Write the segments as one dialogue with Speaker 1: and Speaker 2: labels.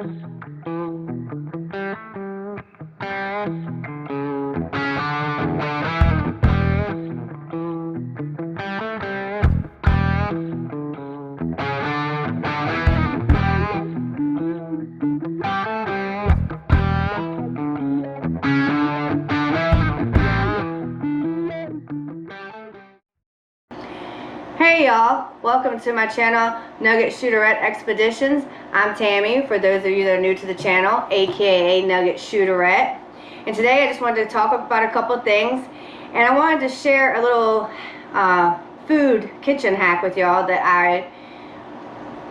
Speaker 1: Hey y'all, welcome to my channel, Nugget Shooterette Expeditions. I'm Tammy, for those of you that are new to the channel, aka Nugget Shooterette. And today I just wanted to talk about a couple things, and I wanted to share a little food kitchen hack with y'all that I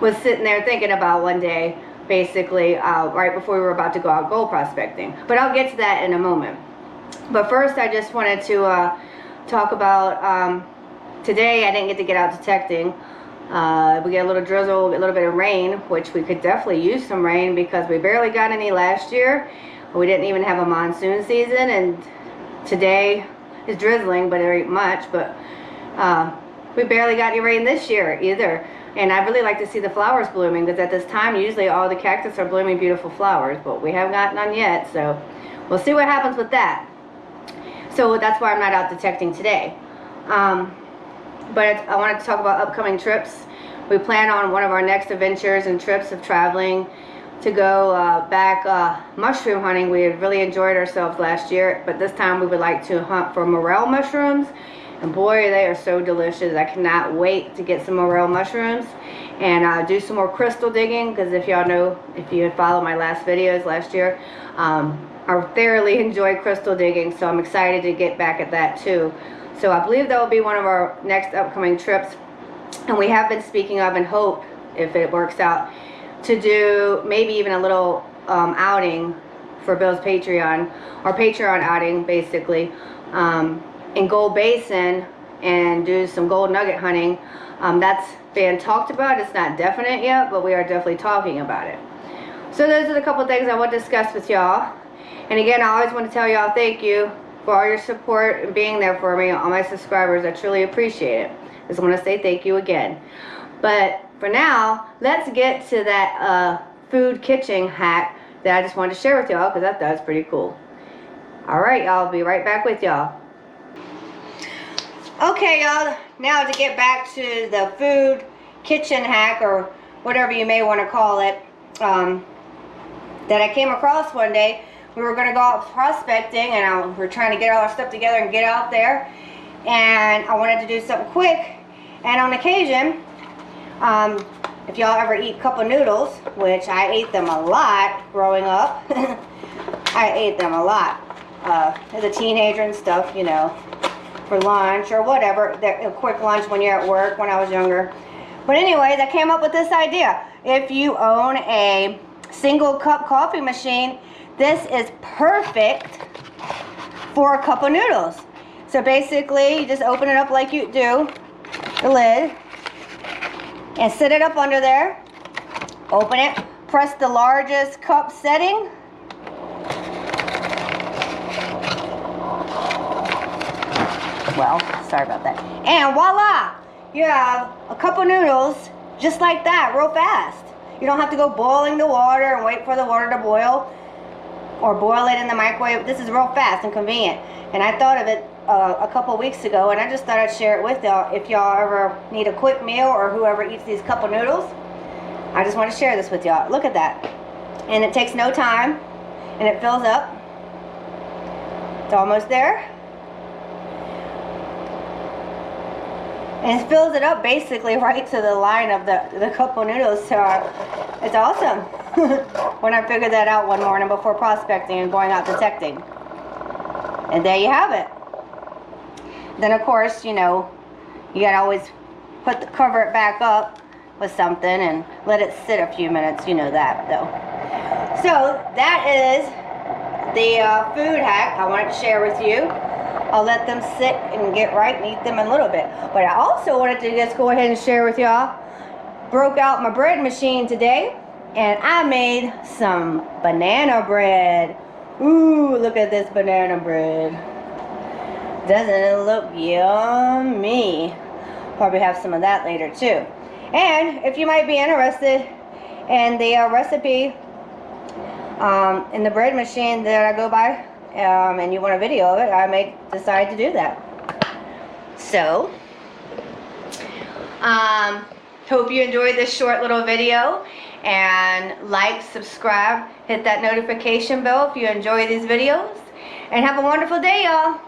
Speaker 1: was sitting there thinking about one day, basically right before we were about to go out gold prospecting. But I'll get to that in a moment. But first I just wanted to talk about today I didn't get out detecting. We get a little drizzle, a little bit of rain, which we could definitely use some rain because we barely got any last year. We didn't even have a monsoon season, and today is drizzling, but there ain't much. But we barely got any rain this year either. And I really like to see the flowers blooming, because at this time usually all the cactus are blooming beautiful flowers, but we haven't got none yet. So we'll see what happens with that. So that's why I'm not out detecting today. But I wanted to talk about upcoming trips. We plan on one of our next adventures and trips of traveling to go back mushroom hunting. We had really enjoyed ourselves last year, but this time we would like to hunt for morel mushrooms. And boy, they are so delicious. I cannot wait to get some morel mushrooms and do some more crystal digging, because if y'all know, if you had followed my last videos last year, I thoroughly enjoy crystal digging, so I'm excited to get back at that too. So I believe that will be one of our next upcoming trips, and we have been speaking of and hope, if it works out, to do maybe even a little outing for Bill's Patreon, or Patreon outing basically, in Gold Basin, and do some gold nugget hunting. That's been talked about. It's not definite yet, but we are definitely talking about it. So those are the couple things I want to discuss with y'all. And again, I always want to tell y'all thank you for all your support and being there for me, all my subscribers. I truly appreciate it. Just want to say thank you again. But for now, let's get to that food kitchen hack that I just wanted to share with y'all, because I thought it was pretty cool. Alright y'all, I'll be right back with y'all. Okay y'all, now to get back to the food kitchen hack, or whatever you may want to call it, that I came across one day. We were going to go out prospecting, and we were trying to get all our stuff together and get out there, and I wanted to do something quick. And on occasion, if y'all ever eat cup of noodles, which I ate them a lot growing up, I ate them a lot as a teenager and stuff, you know, for lunch or whatever, a quick lunch when you're at work when I was younger. But anyways, I came up with this idea. If you own a single cup coffee machine, this is perfect for a cup of noodles. So basically, you just open it up like you do, the lid, and sit it up under there. Open it, press the largest cup setting. Well, sorry about that. And voila! You have a cup of noodles just like that, real fast. You don't have to go boiling the water and wait for the water to boil, or boil it in the microwave. This is real fast and convenient. And I thought of it a couple weeks ago, and I just thought I'd share it with y'all. If y'all ever need a quick meal, or whoever eats these cup of noodles, I just want to share this with y'all. Look at that. And it takes no time, and it fills up. It's almost there. And it fills it up basically right to the line of the cup of noodles. So it's awesome. When I figured that out one morning before prospecting and going out detecting. And there you have it. Then of course, you know, you gotta always cover it back up with something and let it sit a few minutes. You know that though. So that is the food hack I wanted to share with you. I'll let them sit and get right and eat them in a little bit. But I also wanted to just go ahead and share with y'all. Broke out my bread machine today, and I made some banana bread. Ooh, look at this banana bread. Doesn't it look yummy? Probably have some of that later too. And if you might be interested in the recipe in the bread machine that I go by, and you want a video of it, I may decide to do that. So, hope you enjoyed this short little video, and like, subscribe, hit that notification bell if you enjoy these videos, and have a wonderful day, y'all.